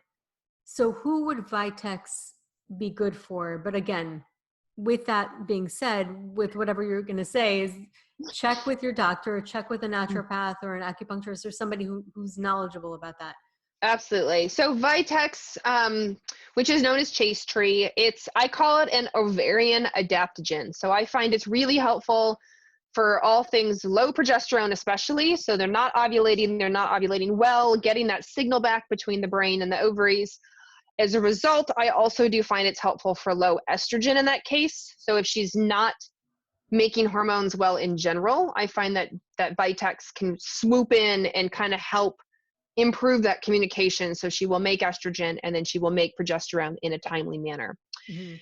Speaker 1: So who would Vitex be good for? But again, with that being said, with whatever you're going to say, is check with your doctor, check with a naturopath or an acupuncturist or somebody who's knowledgeable about that.
Speaker 2: Absolutely. So Vitex, which is known as chaste tree, I call it an ovarian adaptogen. So I find it's really helpful for all things low progesterone, especially. So they're not ovulating well, getting that signal back between the brain and the ovaries. As a result, I also do find it's helpful for low estrogen in that case. So if she's not making hormones well in general, I find that Vitex can swoop in and kind of help improve that communication. So she will make estrogen and then she will make progesterone in a timely manner.
Speaker 1: Mm-hmm.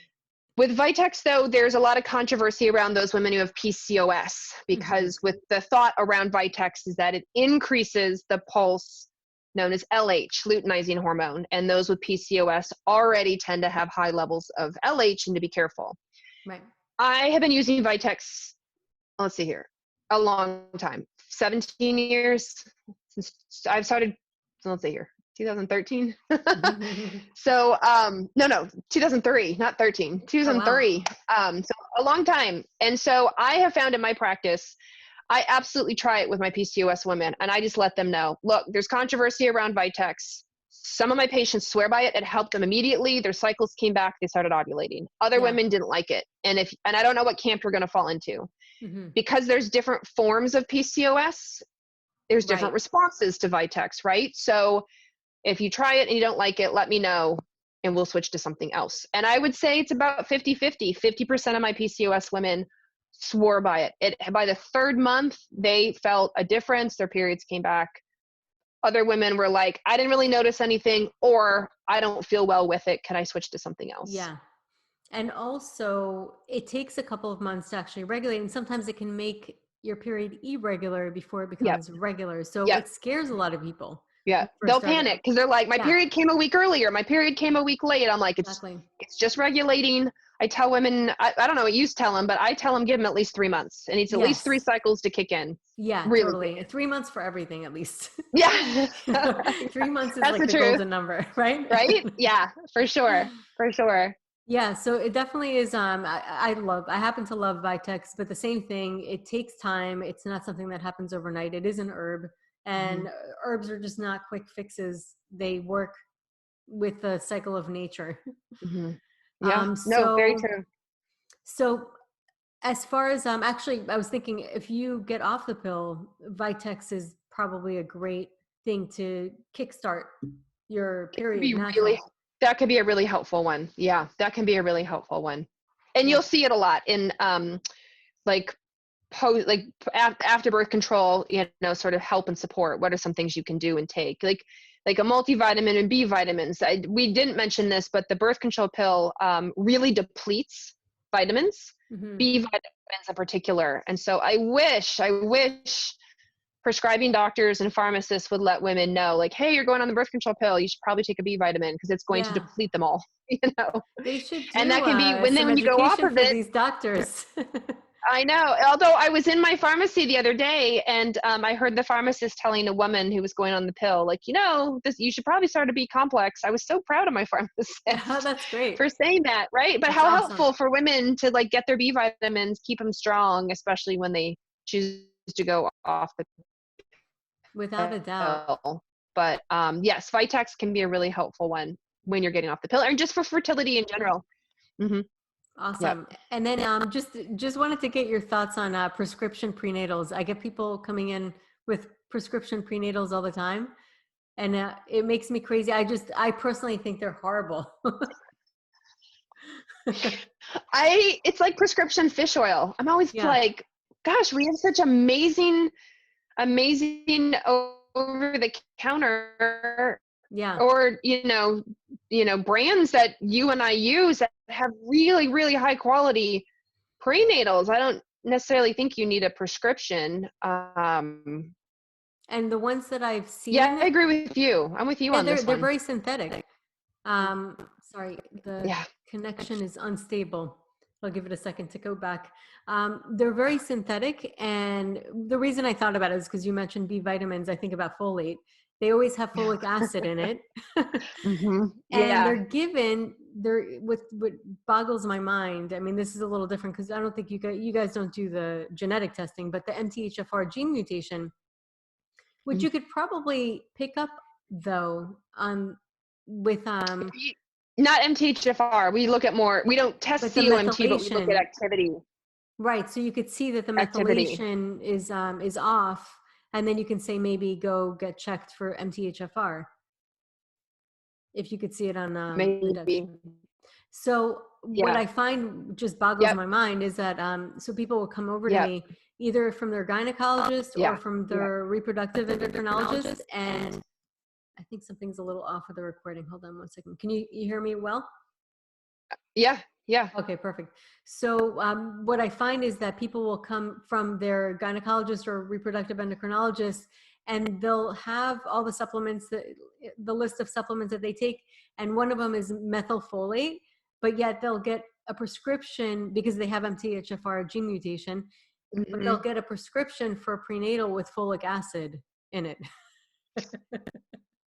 Speaker 2: With Vitex, though, there's a lot of controversy around those women who have PCOS, because with the thought around Vitex is that it increases the pulse known as LH, luteinizing hormone, and those with PCOS already tend to have high levels of LH and to be careful.
Speaker 1: Right.
Speaker 2: I have been using Vitex, let's see here, a long time, 17 years since I've started, so let's see here, 2013. So, no, 2003, not 13, 2003. Oh, wow. So a long time. And so I have found in my practice, I absolutely try it with my PCOS women, and I just let them know, look, there's controversy around Vitex. Some of my patients swear by it. It helped them immediately. Their cycles came back. They started ovulating. Other women didn't like it. And I don't know what camp you're going to fall into, because there's different forms of PCOS. There's different responses to Vitex, right? So if you try it and you don't like it, let me know and we'll switch to something else. And I would say it's about 50-50. 50% of my PCOS women swore by it. By the third month, they felt a difference. Their periods came back. Other women were like, I didn't really notice anything, or I don't feel well with it. Can I switch to something else?
Speaker 1: Yeah. And also, it takes a couple of months to actually regulate. And sometimes it can make your period irregular before it becomes regular. So it scares a lot of people.
Speaker 2: Yeah. They'll panic because they're like, my period came a week earlier. My period came a week late. I'm like, it's just regulating. I tell women, I don't know what you tell them, but I tell them, give them at least 3 months. It needs at least 3 cycles to kick in.
Speaker 1: Yeah, really. Totally. 3 months for everything, at least.
Speaker 2: Yeah.
Speaker 1: 3 months is like the golden number, right?
Speaker 2: Right? Yeah, for sure. For sure.
Speaker 1: Yeah, so it definitely is. I happen to love Vitex, but the same thing, it takes time. It's not something that happens overnight. It is an herb, and herbs are just not quick fixes. They work with the cycle of nature.
Speaker 2: Yeah, no, very true.
Speaker 1: So as far as, actually, I was thinking, if you get off the pill, Vitex is probably a great thing to kickstart your period naturally.
Speaker 2: That could be a really helpful one. Yeah, that can be a really helpful one. And you'll see it a lot in after birth control, sort of help and support. What are some things you can do and take? Like a multivitamin and B vitamins. We didn't mention this, but the birth control pill really depletes vitamins, B vitamins in particular. And so I wish prescribing doctors and pharmacists would let women know, like, hey, you're going on the birth control pill, you should probably take a B vitamin because it's going to deplete them all.
Speaker 1: They should do,
Speaker 2: and that can be when you go off of it.
Speaker 1: These doctors.
Speaker 2: I know. Although I was in my pharmacy the other day, and I heard the pharmacist telling a woman who was going on the pill, like, you should probably start a B complex. I was so proud of my pharmacist.
Speaker 1: Oh, that's great.
Speaker 2: For saying that, right? But how helpful for women to get their B vitamins, keep them strong, especially when they choose to go off the pill.
Speaker 1: Without a doubt.
Speaker 2: But yes, Vitex can be a really helpful one when you're getting off the pill, and just for fertility in general.
Speaker 1: Awesome. Yep. And then just wanted to get your thoughts on prescription prenatals. I get people coming in with prescription prenatals all the time, and it makes me crazy. I personally think they're horrible.
Speaker 2: It's like prescription fish oil. I'm always like, gosh, we have such amazing over the counter or brands that you and I use that have really, really high quality prenatals. I don't necessarily think you need a prescription.
Speaker 1: And the ones that I've seen,
Speaker 2: I agree with you. I'm with you on this one.
Speaker 1: They're very synthetic. Sorry, the connection is unstable. I'll give it a second to go back. They're very synthetic, and the reason I thought about it is because you mentioned B vitamins. I think about folate. They always have folic acid in it, and what boggles my mind. I mean, this is a little different because I don't think you guys don't do the genetic testing, but the MTHFR gene mutation, which you could probably pick up though with
Speaker 2: not MTHFR. We look at more. We don't test COMT, but we look at activity.
Speaker 1: Right. So you could see that the
Speaker 2: activity.
Speaker 1: methylation is off, and then you can say maybe go get checked for MTHFR if you could see it on the Dutch.
Speaker 2: Maybe.
Speaker 1: So what
Speaker 2: Yeah.
Speaker 1: I find just boggles
Speaker 2: Yep.
Speaker 1: my mind is that so people will come over to
Speaker 2: Yep.
Speaker 1: me either from their gynecologist or
Speaker 2: Yeah.
Speaker 1: from their reproductive endocrinologist, and I think something's a little off with the recording. Hold on one second. Can you hear me well?
Speaker 2: Yeah. Yeah.
Speaker 1: Okay, perfect. So what I find is that people will come from their gynecologist or reproductive endocrinologist, and they'll have all the supplements, the list of supplements that they take, and one of them is methylfolate, but yet they'll get a prescription because they have MTHFR gene mutation, but
Speaker 2: Hmm.
Speaker 1: they'll get a prescription for prenatal with folic acid in it.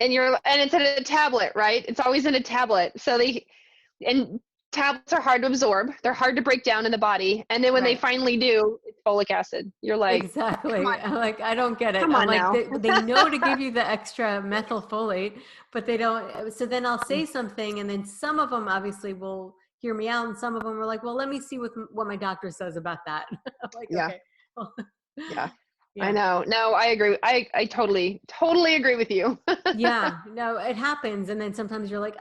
Speaker 2: And it's in a tablet, right? It's always in a tablet. And tablets are hard to absorb. They're hard to break down in the body. And then when they
Speaker 1: Right.
Speaker 2: finally do, it's folic acid. You're like, come
Speaker 1: Exactly.
Speaker 2: on,
Speaker 1: I'm like, I don't get it.
Speaker 2: come
Speaker 1: I'm
Speaker 2: on
Speaker 1: like,
Speaker 2: now.
Speaker 1: they know to give you the extra methylfolate, but they don't. So then I'll say something, and then some of them obviously will hear me out, and some of them are like, well, let me see what my doctor says about that. I'm like,
Speaker 2: Yeah.
Speaker 1: okay. Well,
Speaker 2: Yeah. I
Speaker 1: yeah.
Speaker 2: know. No, I agree. I totally agree with you.
Speaker 1: Yeah, no, it happens. And then sometimes you're like,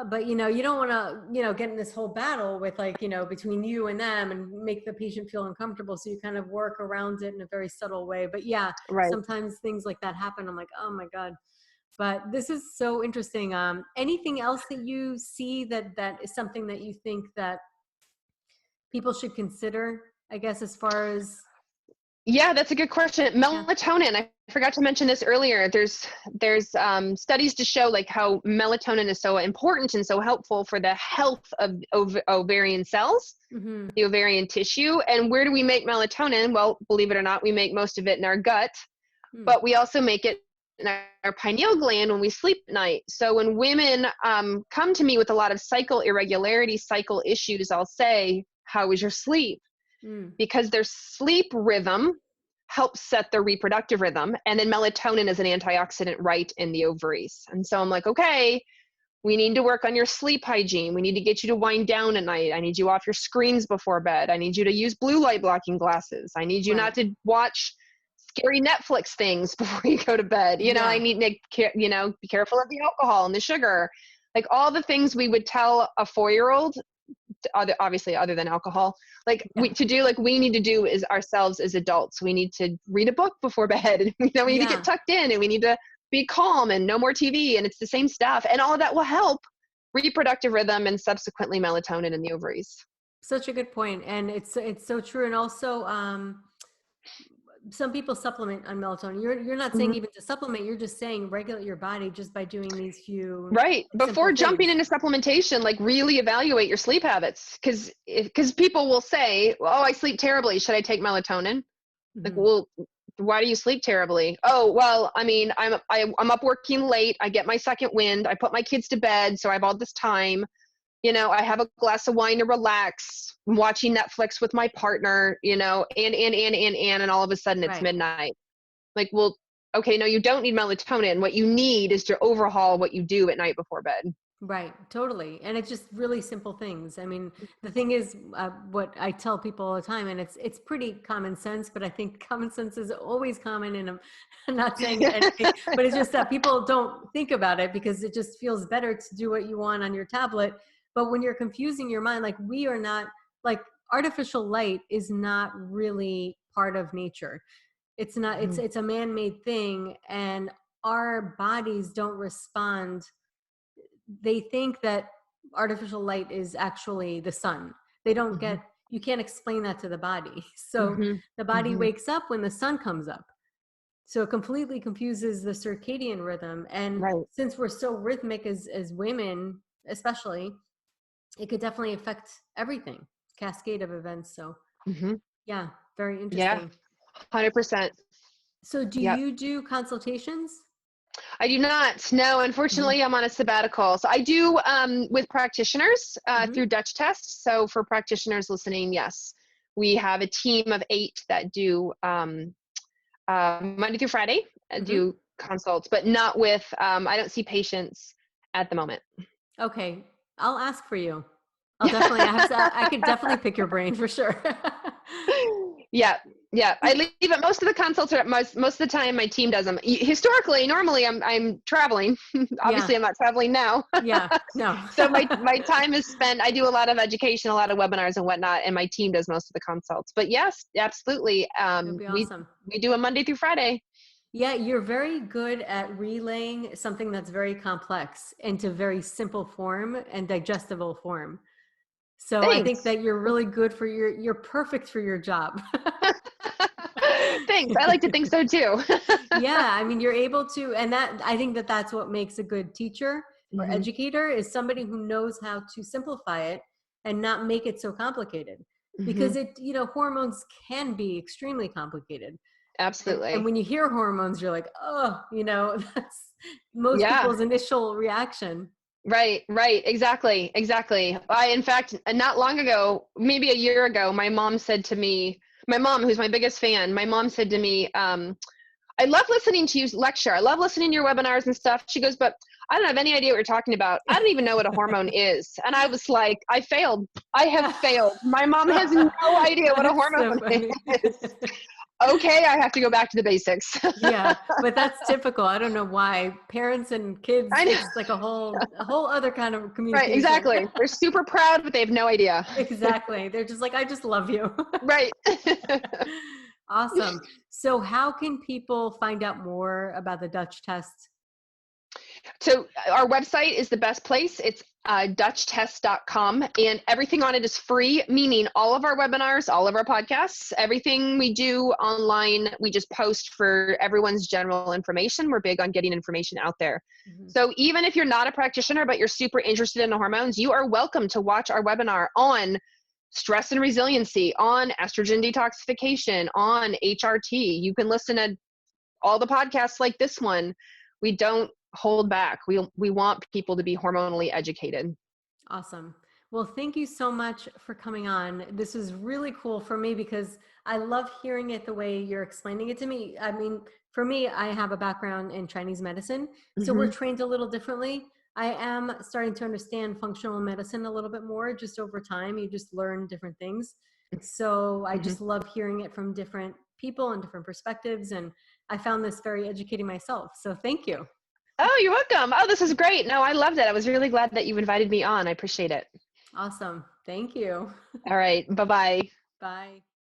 Speaker 1: but you don't want to, get in this whole battle with like, between you and them and make the patient feel uncomfortable. So you kind of work around it in a very subtle way. But yeah,
Speaker 2: Right.
Speaker 1: sometimes things like that happen. I'm like, oh my God. But this is so interesting. Anything else that you see that is something that you think that people should consider, I guess, as far as,
Speaker 2: Yeah, that's a good question.
Speaker 1: yeah.
Speaker 2: Melatonin, I forgot to mention this earlier. There's studies to show like how melatonin is so important and so helpful for the health of ovarian cells,
Speaker 1: Mm-hmm.
Speaker 2: the ovarian tissue. And where do we make melatonin? Well, believe it or not, we make most of it in our gut,
Speaker 1: Hmm.
Speaker 2: but we also make it in our pineal gland when we sleep at night. So when women come to me with a lot of cycle irregularity, cycle issues, I'll say, how was your sleep?
Speaker 1: Mm.
Speaker 2: Because their sleep rhythm helps set their reproductive rhythm. And then melatonin is an antioxidant right in the ovaries. And so I'm like, okay, we need to work on your sleep hygiene. We need to get you to wind down at night. I need you off your screens before bed. I need you to use blue light blocking glasses. I need you not
Speaker 1: Right.
Speaker 2: to watch scary Netflix things before you go to bed. I
Speaker 1: Yeah.
Speaker 2: need to, be careful of the alcohol and the sugar. Like all the things we would tell a 4-year-old, obviously other than alcohol, like
Speaker 1: Yeah.
Speaker 2: we need to do is ourselves as adults. We need to read a book before bed, and we need to get
Speaker 1: Yeah.
Speaker 2: tucked in, and we need to be calm and no more TV, and it's the same stuff, and all of that will help reproductive rhythm and subsequently melatonin in the ovaries.
Speaker 1: Such a good point, and it's so true. And also, some people supplement on melatonin. You're not saying
Speaker 2: Mhm.
Speaker 1: even to supplement. You're just saying regulate your body just by doing these few
Speaker 2: Right.
Speaker 1: simple
Speaker 2: Before jumping
Speaker 1: things.
Speaker 2: into supplementation, like really evaluate your sleep habits. Because people will say, oh, I sleep terribly. Should I take melatonin? Like,
Speaker 1: Hmm.
Speaker 2: well, why do you sleep terribly? Oh, well, I mean, I'm up working late. I get my second wind. I put my kids to bed, so I have all this time. I have a glass of wine to relax. I'm watching Netflix with my partner. And all of a sudden it's
Speaker 1: Right.
Speaker 2: midnight. Like, well, okay, no, you don't need melatonin. What you need is to overhaul what you do at night before bed.
Speaker 1: Right, totally. And it's just really simple things. I mean, the thing is, what I tell people all the time, and it's pretty common sense, but I think common sense is always common, and I'm not saying anything, but it's just that people don't think about it because it just feels better to do what you want on your tablet. But when you're confusing your mind, like we are not, like artificial light is not really part of nature. It's not, it's a man-made thing, and our bodies don't respond. They think that artificial light is actually the sun. They don't
Speaker 2: Hmm.
Speaker 1: get, you can't explain that to the body. So
Speaker 2: Hmm.
Speaker 1: the body
Speaker 2: Hmm.
Speaker 1: wakes up when the sun comes up. So it completely confuses the circadian rhythm. And
Speaker 2: Right.
Speaker 1: since we're so rhythmic as women, especially, it could definitely affect everything, cascade of events. So
Speaker 2: Hmm.
Speaker 1: yeah, very
Speaker 2: Yeah.
Speaker 1: interesting.
Speaker 2: 100%.
Speaker 1: So do
Speaker 2: Yep.
Speaker 1: you do consultations?
Speaker 2: I do not. No,
Speaker 1: Hmm.
Speaker 2: unfortunately, I'm on a sabbatical. So I do with practitioners
Speaker 1: Hmm.
Speaker 2: through Dutch Test. So for practitioners listening, yes, we have a team of 8 that do Monday through Friday,
Speaker 1: Hmm.
Speaker 2: do consults, but not with, I don't see patients at the moment.
Speaker 1: Okay, I'll ask for you. I'll definitely, I could definitely pick your brain for sure.
Speaker 2: Yeah. Yeah. I leave it. Most of the consults are most of the time my team does them. Historically, normally I'm traveling.
Speaker 1: Yeah.
Speaker 2: Obviously I'm not traveling now.
Speaker 1: Yeah. No.
Speaker 2: So my time is spent, I do a lot of education, a lot of webinars and whatnot, and my team does most of the consults. But yes, absolutely.
Speaker 1: That'd be awesome.
Speaker 2: We do a Monday through Friday.
Speaker 1: Yeah, you're very good at relaying something that's very complex into very simple form and digestible form. So I think
Speaker 2: Thanks.
Speaker 1: that you're really good for you're perfect for your job.
Speaker 2: Thanks. I like to think so too.
Speaker 1: Yeah, I mean, you're able to, and that I think that that's what makes a good teacher or
Speaker 2: Mm-hmm.
Speaker 1: educator is somebody who knows how to simplify it and not make it so complicated.
Speaker 2: Mm-hmm.
Speaker 1: Because hormones can be extremely complicated. And
Speaker 2: Absolutely.
Speaker 1: when you hear hormones, you're like, oh, that's most
Speaker 2: Yeah.
Speaker 1: people's initial reaction.
Speaker 2: Right. Exactly. In fact, not long ago, maybe a year ago, my mom, who's my biggest fan, my mom said to me, I love listening to you lecture. I love listening to your webinars and stuff. She goes, but I don't have any idea what you're talking about. I don't even know what a hormone is. And I was like, I failed. I have failed. My mom has no idea what a
Speaker 1: That's so
Speaker 2: hormone
Speaker 1: funny.
Speaker 2: is. Okay, I have to go back to the basics.
Speaker 1: Yeah, but that's typical. I don't know why parents and kids,
Speaker 2: I know.
Speaker 1: it's like a whole other kind of
Speaker 2: Right,
Speaker 1: communication.
Speaker 2: exactly. They're super proud, but they have no idea.
Speaker 1: Exactly. They're just like, I just love you.
Speaker 2: Right.
Speaker 1: Awesome. So how can people find out more about the Dutch test?
Speaker 2: So our website is the best place. It's dutchtest.com, and everything on it is free, meaning all of our webinars, all of our podcasts, everything we do online, we just post for everyone's general information. We're big on getting information out there.
Speaker 1: Mm-hmm.
Speaker 2: So even if you're not a practitioner, but you're super interested in the hormones, you are welcome to watch our webinar on stress and resiliency, on estrogen detoxification, on HRT. You can listen to all the podcasts like this one. We don't hold back. We want people to be hormonally educated.
Speaker 1: Awesome. Well, thank you so much for coming on. This is really cool for me because I love hearing it the way you're explaining it to me. I mean, for me, I have a background in Chinese medicine, so we're trained a little differently. I am starting to understand functional medicine a little bit more just over time. You just learn different things. So I just love hearing it from different people and different perspectives. And I found this very educating myself. So thank you.
Speaker 2: Oh, you're welcome. Oh, this is great. No, I loved it. I was really glad that you invited me on. I appreciate it.
Speaker 1: Awesome. Thank you.
Speaker 2: All right. Bye-bye.
Speaker 1: Bye.